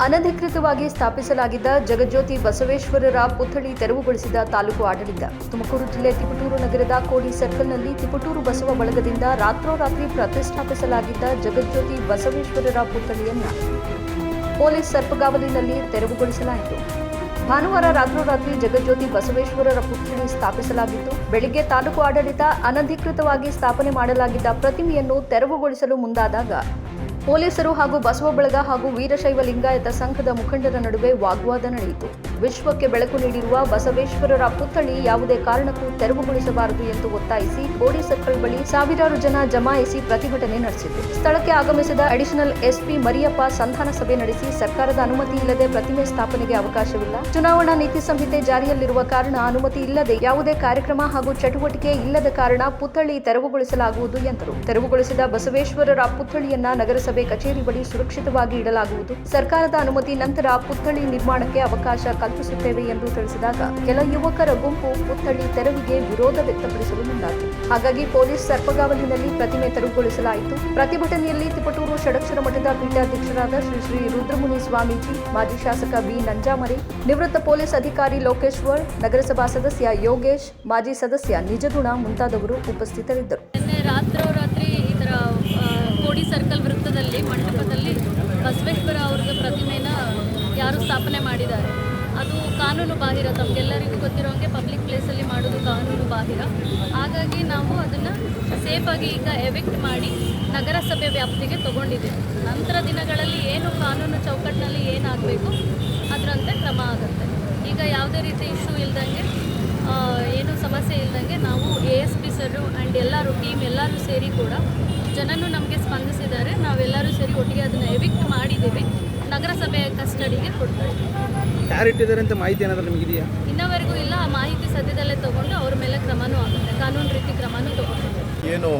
ಅನಧಿಕೃತವಾಗಿ ಸ್ಥಾಪಿಸಲಾಗಿದ್ದ ಜಗಜ್ಯೋತಿ ಬಸವೇಶ್ವರರ ಪುತ್ಥಳಿ ತೆರವುಗೊಳಿಸಿದ ತಾಲೂಕು ಆಡಳಿತ. ತುಮಕೂರು ಜಿಲ್ಲೆ ತಿಪಟೂರು ನಗರದ ಕೋಡಿ ಸರ್ಕಲ್ನಲ್ಲಿ ತಿಪಟೂರು ಬಸವ ಬಳಗದಿಂದ ರಾತ್ರೋರಾತ್ರಿ ಪ್ರತಿಷ್ಠಾಪಿಸಲಾಗಿದ್ದ ಜಗಜ್ಯೋತಿ ಬಸವೇಶ್ವರರ ಪುತ್ಥಳಿಯನ್ನು ಪೊಲೀಸ್ ಸರ್ಪಗಾವಲಿನಲ್ಲಿ ತೆರವುಗೊಳಿಸಲಾಯಿತು. ಭಾನುವಾರ ರಾತ್ರೋರಾತ್ರಿ ಜಗಜ್ಯೋತಿ ಬಸವೇಶ್ವರರ ಪುತ್ಥಳಿ ಸ್ಥಾಪಿಸಲಾಗಿದ್ದು, ಬೆಳಿಗ್ಗೆ ತಾಲೂಕು ಆಡಳಿತ ಅನಧಿಕೃತವಾಗಿ ಸ್ಥಾಪನೆ ಮಾಡಲಾಗಿದ್ದ ಪ್ರತಿಮೆಯನ್ನು ತೆರವುಗೊಳಿಸಲು ಮುಂದಾದಾಗ ಪೊಲೀಸರು ಹಾಗೂ ಬಸವ ಬಳಗ ಹಾಗೂ ವೀರಶೈವ ಲಿಂಗಾಯತ ಸಂಘದ ಮುಖಂಡರ ನಡುವೆ ವಾಗ್ವಾದ ನಡೆಯಿತು. ವಿಶ್ವಕ್ಕೆ ಬೆಳಕು ನೀಡಿರುವ ಬಸವೇಶ್ವರರ ಪುತ್ಥಳಿ ಯಾವುದೇ ಕಾರಣಕ್ಕೂ ತೆರವುಗೊಳಿಸಬಾರದು ಎಂದು ಒತ್ತಾಯಿಸಿ ಕೋಡಿ ಸರ್ಕಲ್ ಬಳಿ ಸಾವಿರಾರು ಜನ ಜಮಾಯಿಸಿ ಪ್ರತಿಭಟನೆ ನಡೆಸಿದರು. ಸ್ಥಳಕ್ಕೆ ಆಗಮಿಸಿದ ಅಡಿಷನಲ್ ಎಸ್ಪಿ ಮರಿಯಪ್ಪ ಸಂಧಾನ ಸಭೆ ನಡೆಸಿ ಸರ್ಕಾರದ ಅನುಮತಿ ಇಲ್ಲದೆ ಪ್ರತಿಮೆ ಸ್ಥಾಪನೆಗೆ ಅವಕಾಶವಿಲ್ಲ, ಚುನಾವಣಾ ನೀತಿ ಸಂಹಿತೆ ಜಾರಿಯಲ್ಲಿರುವ ಕಾರಣ ಅನುಮತಿ ಇಲ್ಲದೆ ಯಾವುದೇ ಕಾರ್ಯಕ್ರಮ ಹಾಗೂ ಚಟುವಟಿಕೆ ಇಲ್ಲದ ಕಾರಣ ಪುತ್ಥಳಿ ತೆರವುಗೊಳಿಸಲಾಗುವುದು ಎಂದರು. ತೆರವುಗೊಳಿಸಿದ ಬಸವೇಶ್ವರರ ಪುತ್ಥಳಿಯನ್ನ ನಗರಸಭೆ ಕಚೇರಿ ಬಳಿ ಸುರಕ್ಷಿತವಾಗಿ ಇಡಲಾಗುವುದು. ಸರ್ಕಾರದ ಅನುಮತಿ ನಂತರ ಪುತ್ಥಳಿ ನಿರ್ಮಾಣಕ್ಕೆ ಅವಕಾಶ ಕಲ್ಪಿಸುತ್ತೇವೆ ಎಂದು ತಿಳಿಸಿದಾಗ ಕೆಲ ಯುವಕರ ಗುಂಪು ಪುತ್ಥಳಿ ತೆರವಿಗೆ ವಿರೋಧ ವ್ಯಕ್ತಪಡಿಸಲು ಮುಂದಾಯಿತು. ಹಾಗಾಗಿ ಪೊಲೀಸ್ ಸರ್ಪಗಾವಲಿನಲ್ಲಿ ಪ್ರತಿಮೆ ತೆರವುಗೊಳಿಸಲಾಯಿತು. ಪ್ರತಿಭಟನೆಯಲ್ಲಿ ತಿಪಟೂರು ಷಡಕ್ಷರ ಮಠದ ಪೀಠಾಧ್ಯಕ್ಷರಾದ ಶ್ರೀ ರುದ್ರಮುನಿ ಸ್ವಾಮೀಜಿ, ಮಾಜಿ ಶಾಸಕ ಬಿ ನಂಜಾಮರಿ, ನಿವೃತ್ತ ಪೊಲೀಸ್ ಅಧಿಕಾರಿ ಲೋಕೇಶ್ವರ್, ನಗರಸಭಾ ಸದಸ್ಯ ಯೋಗೇಶ್, ಮಾಜಿ ಸದಸ್ಯ ನಿಜಗುಣ ಮುಂತಾದವರು ಉಪಸ್ಥಿತರಿದ್ದರು. ರಾತ್ರೋರಾತ್ರಿ ಈ ಥರ ಕೋಡಿ ಸರ್ಕಲ್ ವೃತ್ತದಲ್ಲಿ ಮಂಟಪದಲ್ಲಿ ಬಸವೇಶ್ವರ ಅವ್ರದ್ದು ಪ್ರತಿಮೆನ ಯಾರು ಸ್ಥಾಪನೆ ಮಾಡಿದ್ದಾರೆ, ಅದು ಕಾನೂನು ಬಾಹಿರ. ತಮಗೆಲ್ಲರಿಗೂ ಗೊತ್ತಿರೋಂಗೆ ಪಬ್ಲಿಕ್ ಪ್ಲೇಸಲ್ಲಿ ಮಾಡೋದು ಕಾನೂನು ಬಾಹಿರ. ಹಾಗಾಗಿ ನಾವು ಅದನ್ನು ಸೇಫಾಗಿ ಈಗ ಎವಿಕ್ಟ್ ಮಾಡಿ ನಗರಸಭೆ ವ್ಯಾಪ್ತಿಗೆ ತೊಗೊಂಡಿದ್ದೀವಿ. ನಂತರ ದಿನಗಳಲ್ಲಿ ಏನು ಕಾನೂನು ಚೌಕಟ್ಟಿನಲ್ಲಿ ಏನಾಗಬೇಕು ಅದರಂತೆ ಕ್ರಮ ಆಗುತ್ತೆ. ಈಗ ಯಾವುದೇ ರೀತಿ ಇಶ್ಯೂ ಇಲ್ದಂಗೆ, ಏನು ಸಮಸ್ಯೆ ಇಲ್ದಂಗೆ ನಾವು ASP ಸರು ಆ್ಯಂಡ್ ಎಲ್ಲರೂ ಟೀಮ್ ಎಲ್ಲರೂ ಸೇರಿ ಕೂಡ ಜನನು ನಮಗೆ ಸ್ಪಂದಿಸಿದ್ದಾರೆ. ನಾವೆಲ್ಲರೂ ಸೇರಿ ಒಟ್ಟಿಗೆ ಅದನ್ನು ಎವಿಕ್ಟ್ ಮಾಡಿದ್ದೀವಿ. ನಗರಸಭೆಯ ಕಸ್ಟಡಿಗೆ ಕೊಡ್ತಾ ಇದ್ದೀವಿ. ಯಾರು ಇಟ್ಟಿದ್ದಾರೆ ಅಂತ ಮಾಹಿತಿ ಏನಾದರೂ ನಿಮಗಿದೆಯಾ? ಇನ್ನವರೆಗೂ ಇಲ್ಲ. ಆ ಮಾಹಿತಿ ಸದ್ಯದಲ್ಲೇ ತೊಗೊಂಡು ಅವ್ರ ಮೇಲೆ ಕ್ರಮನೂ ಆಗುತ್ತೆ, ಕಾನೂನು ರೀತಿ ಕ್ರಮನೂ ತೊಗೊಂಡಿದ್ದೀವಿ. ಏನು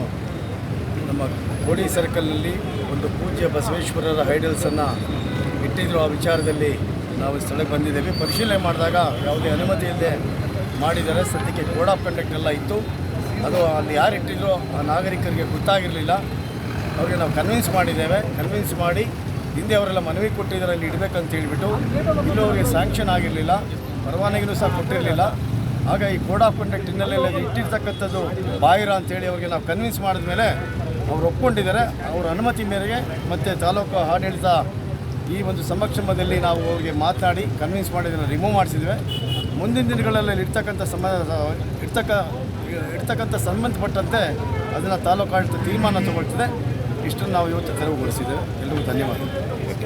ನಮ್ಮ ಕೋಡಿ ಸರ್ಕಲ್ನಲ್ಲಿ ಒಂದು ಪೂಜ್ಯ ಬಸವೇಶ್ವರರ ಐಡಲ್ಸನ್ನು ಇಟ್ಟಿದ್ರು, ಆ ವಿಚಾರದಲ್ಲಿ ನಾವು ಸ್ಥಳಕ್ಕೆ ಬಂದಿದ್ದೇವೆ. ಪರಿಶೀಲನೆ ಮಾಡಿದಾಗ ಯಾವುದೇ ಅನುಮತಿ ಇಲ್ಲದೆ ಮಾಡಿದ್ದಾರೆ. ಸದ್ಯಕ್ಕೆ ಕೋಡ್ ಆಫ್ ಕಂಡಕ್ಟ್ ಎಲ್ಲ ಇತ್ತು. ಅದು ಅಲ್ಲಿ ಯಾರು ಇಟ್ಟಿದ್ರು ಆ ನಾಗರಿಕರಿಗೆ ಗೊತ್ತಾಗಿರಲಿಲ್ಲ. ಅವ್ರಿಗೆ ನಾವು ಕನ್ವಿನ್ಸ್ ಮಾಡಿದ್ದೇವೆ. ಕನ್ವಿನ್ಸ್ ಮಾಡಿ ಹಿಂದೆ ಅವರೆಲ್ಲ ಮನವಿ ಕೊಟ್ಟಿದ್ದಾರೆ ಅಲ್ಲಿ ಇಡಬೇಕಂತ ಹೇಳಿಬಿಟ್ಟು, ಇಲ್ಲೂ ಅವರಿಗೆ ಸ್ಯಾಂಕ್ಷನ್ ಆಗಿರಲಿಲ್ಲ, ಪರವಾನಗಿನೂ ಸಹ ಕೊಟ್ಟಿರಲಿಲ್ಲ. ಆಗ ಈ ಕೋಡ್ ಆಫ್ ಕಂಡಕ್ಟ್ ಹಿನ್ನೆಲೆಯಲ್ಲಿ ಇಟ್ಟಿರ್ತಕ್ಕಂಥದ್ದು ಬಾಹಿರ ಅಂತೇಳಿ ಅವ್ರಿಗೆ ನಾವು ಕನ್ವಿನ್ಸ್ ಮಾಡಿದ ಮೇಲೆ ಅವ್ರು ಒಪ್ಕೊಂಡಿದ್ದಾರೆ. ಅವರ ಅನುಮತಿ ಮೇರೆಗೆ ಮತ್ತು ತಾಲೂಕು ಆಡಳಿತ ಈ ಒಂದು ಸಮಕ್ಷಮದಲ್ಲಿ ನಾವು ಅವರಿಗೆ ಮಾತನಾಡಿ ಕನ್ವಿನ್ಸ್ ಮಾಡಿ ಇದನ್ನು ರಿಮೂವ್ ಮಾಡಿಸಿದ್ವಿ. ಮುಂದಿನ ದಿನಗಳಲ್ಲಿ ಇರ್ತಕ್ಕಂಥ ಸಂಬಂಧಪಟ್ಟಂತೆ ಅದನ್ನು ತಾಲೂಕು ಆಡಳಿತ ತೀರ್ಮಾನ ತಗೊಳ್ತಿದೆ. ಇಷ್ಟನ್ನು ನಾವು ಇವತ್ತು ತೆರವುಗೊಳಿಸಿದ್ದೇವೆ. ಎಲ್ಲರಿಗೂ ಧನ್ಯವಾದ.